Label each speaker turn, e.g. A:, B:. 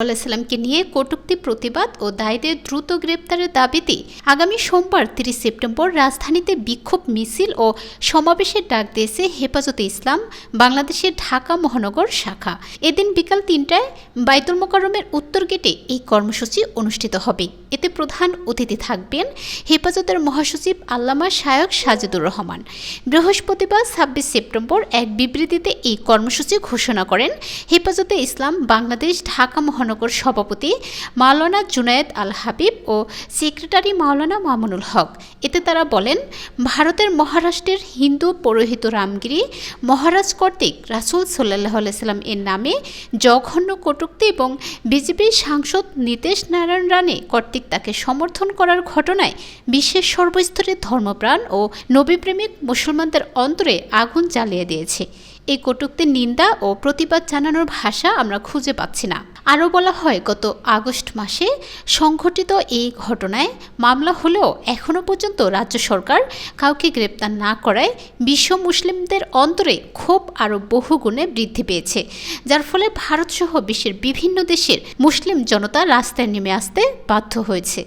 A: সাল্লামকে নিয়ে কটূক্তি প্রতিবাদ ও দায়ীদের দ্রুত গ্রেপ্তারের দাবিতে আগামী সোমবার ৩০ সেপ্টেম্বর রাজধানীতে বিক্ষোভ মিছিল ও সমাবেশের ডাক দিয়েছে হেফাজতে ইসলাম বাংলাদেশের ঢাকা মহানগর শাখা। এদিন বিকাল ৩টায় বাইতুল মোকাররমের উত্তর গেটে এই কর্মসূচি অনুষ্ঠিত হবে। এতে প্রধান অতিথি থাকবেন হেফাজতের মহাসচিব আল্লামা শায়খ সাজেদুর রহমান। বৃহস্পতিবার ২৬ সেপ্টেম্বর এক বিবৃতিতে এই কর্মসূচি ঘোষণা করেন হেফাজতে ইসলাম বাংলাদেশ ঢাকা মহানগর সভাপতি মাওলানা জুনায়েদ আল হাবিব ও সেক্রেটারি মাওলানা মামুনুল হক। এতে তারা বলেন, ভারতের মহারাষ্ট্রের হিন্দু পৌরোহিত রামগিরি মহারাজ কর্তৃক রাসূল সাল্লাল্লাহু আলাইহি সাল্লাম এর নামে জঘন্য কটূক্তি এবং বিজেপির সাংসদ নীতেশ নারায়ণ রানে কর্তৃক তাকে সমর্থন করার ঘটনায় বিশ্বের সর্বস্তরের ধর্মপ্রাণ ও নবীপ্রেমিক মুসলমানদের অন্তরে আগুন জ্বালিয়ে দিয়েছে। এই কটূক্তির নিন্দা ও প্রতিবাদ জানানোর ভাষা আমরা খুঁজে পাচ্ছি না। আরও বলা হয়, গত আগস্ট মাসে সংঘটিত এই ঘটনায় মামলা হলেও এখনও পর্যন্ত রাজ্য সরকার কাউকে গ্রেপ্তার না করায় বিশ্ব মুসলিমদের অন্তরে ক্ষোভ আরও বহুগুণে বৃদ্ধি পেয়েছে, যার ফলে ভারতসহ বিশ্বের বিভিন্ন দেশের মুসলিম জনতা রাস্তায় নেমে আসতে বাধ্য হয়েছে।